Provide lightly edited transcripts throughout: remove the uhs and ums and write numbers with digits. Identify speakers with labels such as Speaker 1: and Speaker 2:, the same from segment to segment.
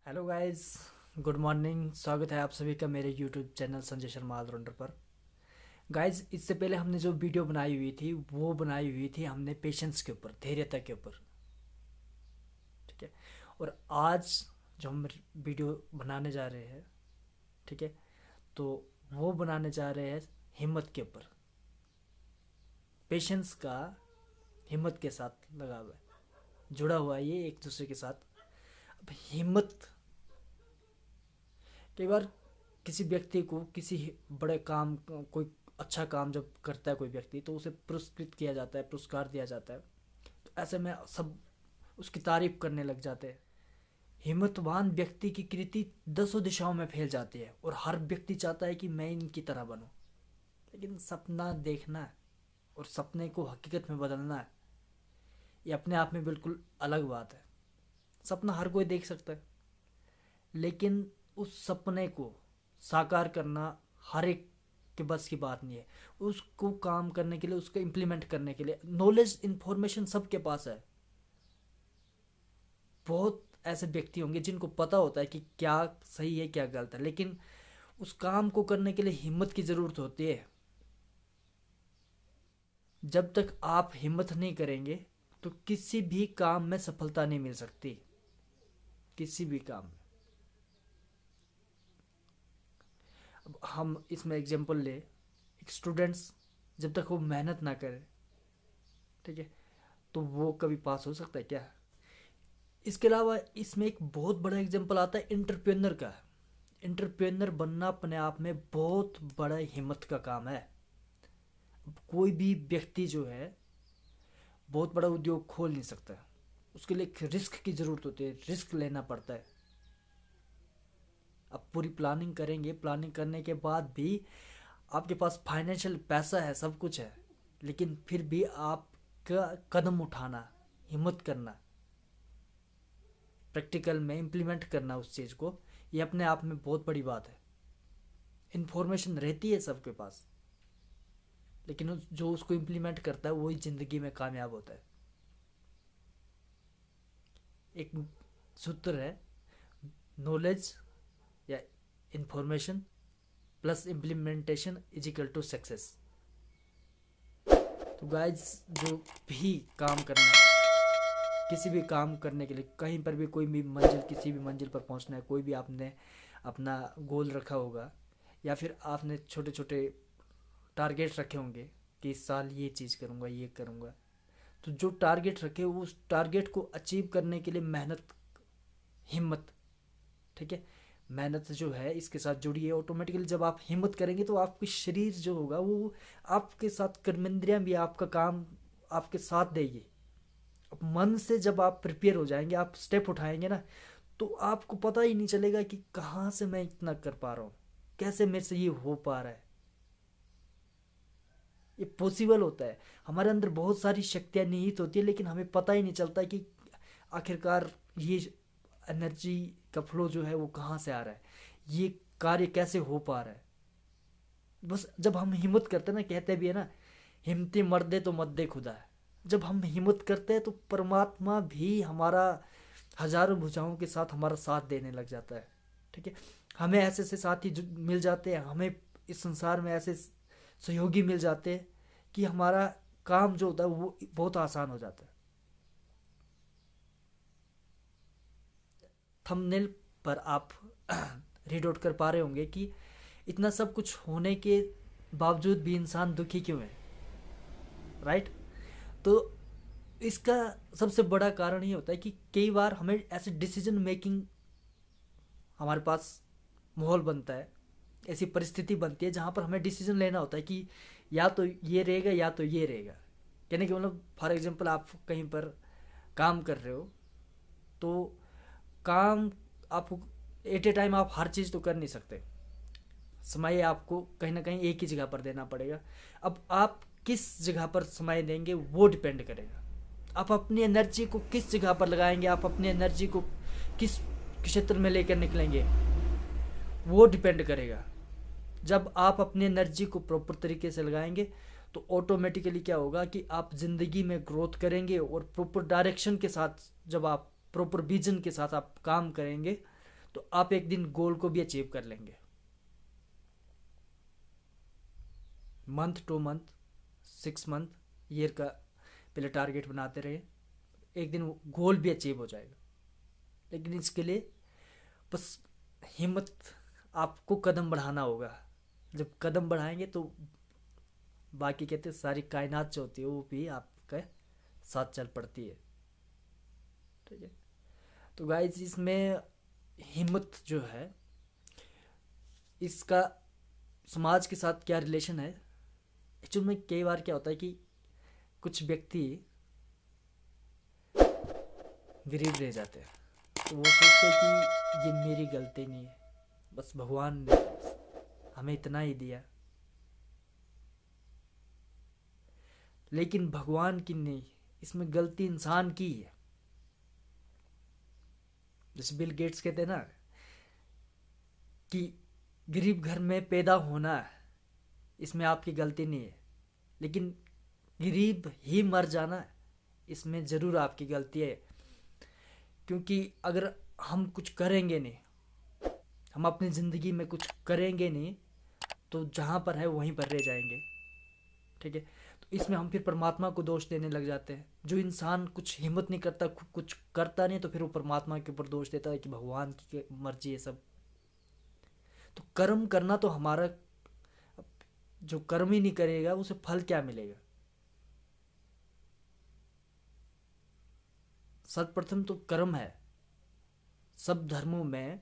Speaker 1: Hello guys, good morning. स्वागत है आप सभी का मेरे YouTube channel Sanjay Sharma allrounder पर। गाइस, इससे पहले हमने जो वीडियो बनाई हुई थी वो बनाई हुई थी हमने पेशेंस के ऊपर, धैर्यता के ऊपर। ठीक है। और आज जो हम वीडियो बनाने जा रहे हैं, ठीक है, तो वो बनाने जा रहे हैं हिम्मत के ऊपर। पेशेंस का हिम्मत के साथ लगा हुआ है, जुड़ा हुआ है ये एक दूसरे के साथ। अब हिम्मत, कई बार किसी व्यक्ति को किसी बड़े काम, कोई अच्छा काम जब करता है कोई व्यक्ति, तो उसे पुरस्कृत किया जाता है, पुरस्कार दिया जाता है। तो ऐसे में सब उसकी तारीफ करने लग जाते हैं। हिम्मतवान व्यक्ति की कृति दसों दिशाओं में फैल जाती है और हर व्यक्ति चाहता है कि मैं इनकी तरह बनूं। लेकिन सपना देखना है और सपने को हकीकत में बदलना है, ये अपने आप में बिल्कुल अलग बात है। सपना हर कोई देख सकता है, लेकिन उस सपने को साकार करना हर एक के बस की बात नहीं है। उसको काम करने के लिए, उसको इम्प्लीमेंट करने के लिए नॉलेज, इंफॉर्मेशन सबके पास है। बहुत ऐसे व्यक्ति होंगे जिनको पता होता है कि क्या सही है क्या गलत है, लेकिन उस काम को करने के लिए हिम्मत की ज़रूरत होती है। जब तक आप हिम्मत नहीं करेंगे तो किसी भी काम में सफलता नहीं मिल सकती, किसी भी काम में। अब हम इसमें एग्जांपल ले, एक स्टूडेंट्स जब तक वो मेहनत ना करे, ठीक है, तो वो कभी पास हो सकता है क्या? इसके अलावा इसमें एक बहुत बड़ा एग्जांपल आता है इंटरप्रेन्योर का। इंटरप्रेन्योर बनना अपने आप में बहुत बड़ा हिम्मत का काम है। कोई भी व्यक्ति जो है बहुत बड़ा उद्योग खोल नहीं सकता, उसके लिए एक रिस्क की ज़रूरत होती है, रिस्क लेना पड़ता है। अब पूरी प्लानिंग करेंगे, प्लानिंग करने के बाद भी आपके पास फाइनेंशियल पैसा है, सब कुछ है, लेकिन फिर भी आपका कदम उठाना, हिम्मत करना, प्रैक्टिकल में इम्प्लीमेंट करना उस चीज़ को, ये अपने आप में बहुत बड़ी बात है। इन्फॉर्मेशन रहती है सबके पास, लेकिन जो उसको इम्प्लीमेंट करता है वही ज़िंदगी में कामयाब होता है। एक सूत्र है, नॉलेज या information plus implementation is equal to success. तो गाइज, जो भी काम करना है, किसी भी काम करने के लिए, कहीं पर भी कोई भी मंजिल, किसी भी मंजिल पर पहुंचना है, कोई भी आपने अपना गोल रखा होगा, या फिर आपने छोटे छोटे टारगेट रखे होंगे कि इस साल ये चीज़ करूँगा, ये करूँगा। तो जो टारगेट रखे उस टारगेट को अचीव करने के लिए मेहनत, हिम्मत, ठीक है, मेहनत जो है इसके साथ जुड़ी है। ऑटोमेटिकली जब आप हिम्मत करेंगे तो आपकी शरीर जो होगा वो आपके साथ, कर्मेंद्रियां भी आपका काम आपके साथ देगी। अब मन से जब आप प्रिपेयर हो जाएंगे, आप स्टेप उठाएंगे ना, तो आपको पता ही नहीं चलेगा कि कहाँ से मैं इतना कर पा रहा हूँ, कैसे मेरे से ये हो पा रहा है। ये पॉसिबल होता है। हमारे अंदर बहुत सारी शक्तियाँ निहित होती है, लेकिन हमें पता ही नहीं चलता कि आखिरकार ये एनर्जी का फ्लो जो है वो कहाँ से आ रहा है, ये कार्य कैसे हो पा रहा है। बस जब हम हिम्मत करते हैं ना, कहते भी है ना, हिम्मती मर्दे तो मद्दे खुदा है। जब हम हिम्मत करते हैं तो परमात्मा भी हमारा हजारों भुजाओं के साथ हमारा साथ देने लग जाता है। ठीक है, हमें ऐसे ऐसे साथी मिल जाते हैं, हमें इस संसार में ऐसे सहयोगी मिल जाते हैं कि हमारा काम जो होता है वो बहुत आसान हो जाता है। थंबनेल पर आप रीड आउट कर पा रहे होंगे कि इतना सब कुछ होने के बावजूद भी इंसान दुखी क्यों है, राइट? तो इसका सबसे बड़ा कारण ये होता है कि कई बार हमें ऐसे डिसीजन मेकिंग, हमारे पास माहौल बनता है, ऐसी परिस्थिति बनती है जहाँ पर हमें डिसीजन लेना होता है कि या तो ये रहेगा या तो ये रहेगा। कहने के मतलब, फॉर एग्जांपल आप कहीं पर काम कर रहे हो, तो काम आपको एट ए टाइम आप हर चीज़ तो कर नहीं सकते, समय आपको कहीं ना कहीं एक ही जगह पर देना पड़ेगा। अब आप किस जगह पर समय देंगे वो डिपेंड करेगा। आप अपनी एनर्जी को किस जगह पर लगाएंगे, आप अपनी एनर्जी को किस क्षेत्र में लेकर निकलेंगे, वो डिपेंड करेगा। जब आप अपनी एनर्जी को प्रॉपर तरीके से लगाएंगे तो ऑटोमेटिकली क्या होगा कि आप ज़िंदगी में ग्रोथ करेंगे, और प्रॉपर डायरेक्शन के साथ, जब आप प्रॉपर विजन के साथ आप काम करेंगे, तो आप एक दिन गोल को भी अचीव कर लेंगे। Month two month, 6 month, year का पहले टारगेट बनाते रहे, एक दिन वो गोल भी अचीव हो जाएगा। लेकिन इसके लिए बस हिम्मत, आपको कदम बढ़ाना होगा। जब कदम बढ़ाएंगे तो बाकी कहते हैं सारी कायनात जो होती है वो भी आपके साथ चल पड़ती है। ठीक है, तो गाइस इसमें हिम्मत जो है, इसका समाज के साथ क्या रिलेशन है। एक्चुअल में कई बार क्या होता है कि कुछ व्यक्ति गरीब रह जाते हैं, तो वो सोचते हैं कि ये मेरी गलती नहीं है, बस भगवान ने हमें इतना ही दिया। लेकिन भगवान की नहीं, इसमें गलती इंसान की है। जैसे बिल गेट्स कहते हैं ना कि गरीब घर में पैदा होना इसमें आपकी गलती नहीं है, लेकिन गरीब ही मर जाना इसमें ज़रूर आपकी गलती है। क्योंकि अगर हम कुछ करेंगे नहीं, हम अपनी ज़िंदगी में कुछ करेंगे नहीं, तो जहाँ पर है वहीं पर रह जाएंगे। ठीक है, तो इसमें हम फिर परमात्मा को दोष देने लग जाते हैं। जो इंसान कुछ हिम्मत नहीं करता, कुछ करता नहीं, तो फिर वो परमात्मा के ऊपर दोष देता है कि भगवान की मर्जी है सब। तो कर्म करना तो हमारा, जो कर्म ही नहीं करेगा उसे फल क्या मिलेगा। सर्वप्रथम तो कर्म है। सब धर्मों में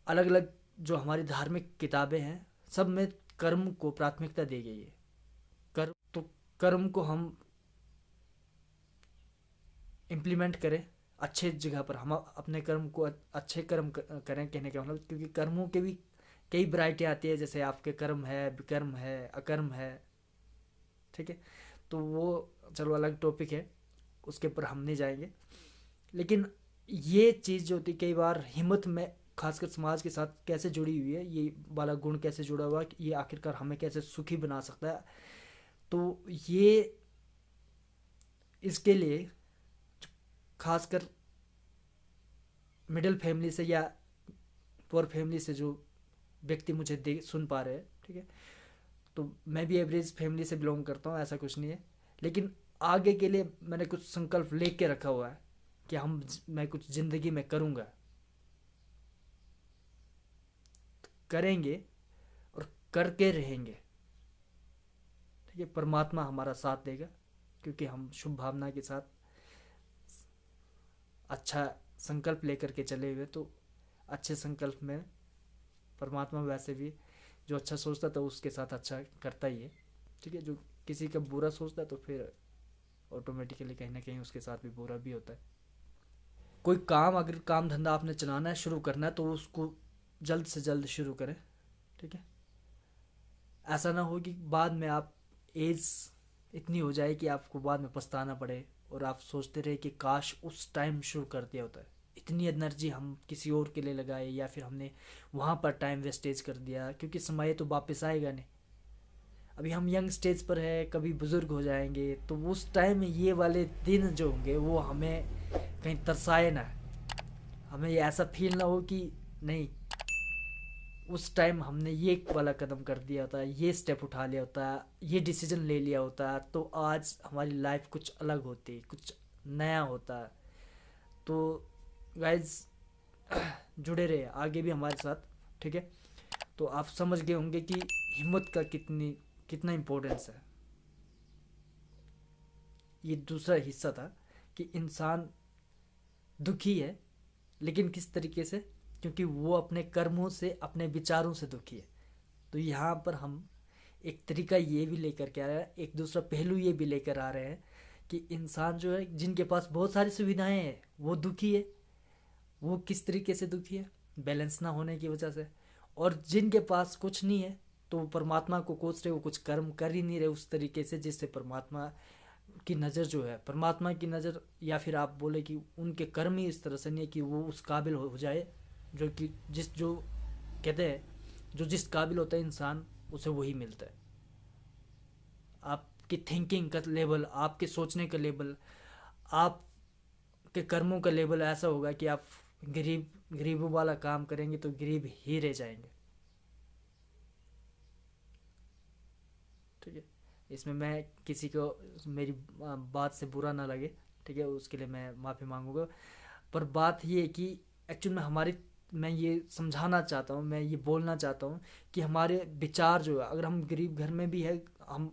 Speaker 1: अलग अलग जो हमारी धार्मिक किताबें हैं, सब में कर्म को प्राथमिकता दी गई है। कर्म तो कर्म को हम इम्प्लीमेंट करें अच्छे जगह पर, हम अपने कर्म को अच्छे कर्म करें, कहने का मतलब। क्योंकि कर्मों के भी कई वैरायटी आती है, जैसे आपके कर्म है, विकर्म है, अकर्म है। ठीक है, तो वो चलो अलग टॉपिक है, उसके ऊपर हम नहीं जाएंगे। लेकिन ये चीज़ जो होती कई बार हिम्मत में, खासकर समाज के साथ कैसे जुड़ी हुई है, ये वाला गुण कैसे जुड़ा हुआ है, ये आखिरकार हमें कैसे सुखी बना सकता है। तो ये इसके लिए खासकर मिडिल फैमिली से या पुअर फैमिली से जो व्यक्ति मुझे सुन पा रहे हैं, ठीक है, तो मैं भी एवरेज फैमिली से बिलोंग करता हूँ, ऐसा कुछ नहीं है। लेकिन आगे के लिए मैंने कुछ संकल्प लेके रखा हुआ है कि मैं कुछ ज़िंदगी में करूँगा, करेंगे और करके रहेंगे। ठीक है, परमात्मा हमारा साथ देगा, क्योंकि हम शुभ भावना के साथ अच्छा संकल्प लेकर के चले हुए। तो अच्छे संकल्प में परमात्मा वैसे भी जो अच्छा सोचता था उसके साथ अच्छा करता ही है। ठीक है, जो किसी का बुरा सोचता है तो फिर ऑटोमेटिकली कहीं ना कहीं उसके साथ भी बुरा भी होता है। कोई काम, अगर काम धंधा आपने चलाना है, शुरू करना है, तो उसको जल्द से जल्द शुरू करें। ठीक है, ऐसा ना हो कि बाद में आप एज इतनी हो जाए कि आपको बाद में पछताना पड़े और आप सोचते रहे कि काश उस टाइम शुरू कर दिया होता है। इतनी एनर्जी हम किसी और के लिए लगाए, या फिर हमने वहाँ पर टाइम वेस्टेज कर दिया, क्योंकि समय तो वापस आएगा नहीं। अभी हम यंग स्टेज पर है, कभी बुज़ुर्ग हो जाएंगे, तो उस टाइम ये वाले दिन जो होंगे वो हमें कहीं तरसाए ना, हमें ये ऐसा फील ना हो कि नहीं उस टाइम हमने ये वाला कदम कर दिया होता, ये स्टेप उठा लिया होता, ये डिसीजन ले लिया होता, तो आज हमारी लाइफ कुछ अलग होती, कुछ नया होता। तो गाइज जुड़े रहे आगे भी हमारे साथ। ठीक है, तो आप समझ गए होंगे कि हिम्मत का कितना इम्पोर्टेंस है। ये दूसरा हिस्सा था कि इंसान दुखी है, लेकिन किस तरीके से, क्योंकि वो अपने कर्मों से, अपने विचारों से दुखी है। तो यहाँ पर हम एक तरीका ये भी लेकर के आ रहे हैं, एक दूसरा पहलू ये भी लेकर आ रहे हैं कि इंसान जो है, जिनके पास बहुत सारी सुविधाएं हैं, वो दुखी है। वो किस तरीके से दुखी है, बैलेंस ना होने की वजह से। और जिनके पास कुछ नहीं है, तो वो परमात्मा को कोस रहे, वो कुछ कर्म कर ही नहीं रहे उस तरीके से जिससे परमात्मा की नज़र जो है, परमात्मा की नज़र, या फिर आप बोले कि उनके कर्म ही इस तरह से नहीं है कि वो उस काबिल हो जाए, जो कि जो कहते हैं, जो जिस काबिल होता है इंसान, उसे वही मिलता है। आपकी थिंकिंग का लेवल, आपके सोचने का लेवल, आपके कर्मों का लेवल ऐसा होगा कि आप गरीबों वाला काम करेंगे तो गरीब ही रह जाएंगे। ठीक है, इसमें मैं किसी को मेरी बात से बुरा ना लगे, ठीक है, उसके लिए मैं माफ़ी मांगूंगा। पर बात ये है कि एक्चुअल में हमारी, मैं ये समझाना चाहता हूँ, मैं ये बोलना चाहता हूँ कि हमारे विचार जो है, अगर हम गरीब घर में भी है, हम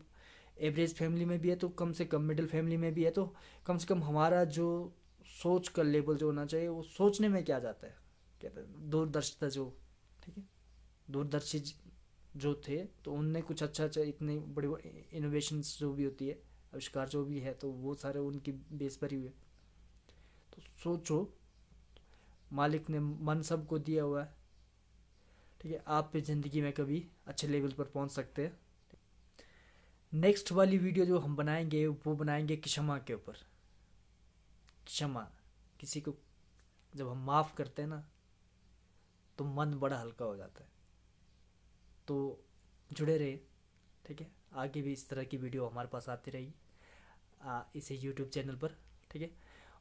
Speaker 1: एवरेज फैमिली में भी है, तो कम से कम मिडिल फैमिली में भी है, तो कम से कम हमारा जो सोच का लेवल जो होना चाहिए, वो सोचने में क्या जाता है, कहते हैं दूरदर्शिता जो, ठीक है, दूरदर्शी जो थे, तो उनने कुछ अच्छा अच्छा इतने बड़े इनोवेशंस जो भी होती है, आविष्कार जो भी है, तो वो सारे उनकी बेस पर ही हुए। तो सोचो, मालिक ने मन सबको दिया हुआ है, ठीक है, आप भी ज़िंदगी में कभी अच्छे लेवल पर पहुंच सकते हैं। नेक्स्ट वाली वीडियो जो हम बनाएंगे वो बनाएंगे क्षमा के ऊपर। क्षमा, किसी को जब हम माफ़ करते हैं ना, तो मन बड़ा हल्का हो जाता है। तो जुड़े रहे, ठीक है, आगे भी इस तरह की वीडियो हमारे पास आती रहेगी इसे यूट्यूब चैनल पर, ठीक है।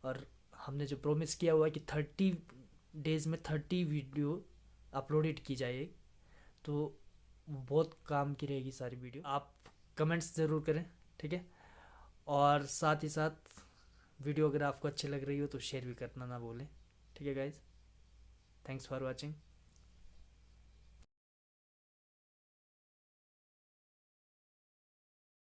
Speaker 1: और हमने जो प्रॉमिस किया हुआ है कि 30 डेज़ में 30 वीडियो अपलोडेड की जाए, तो बहुत काम की रहेगी सारी वीडियो। आप कमेंट्स ज़रूर करें, ठीक है, और साथ ही साथ वीडियो अगर आपको अच्छी लग रही हो तो शेयर भी करना ना भूलें। ठीक है गाइज, थैंक्स फॉर वॉचिंग।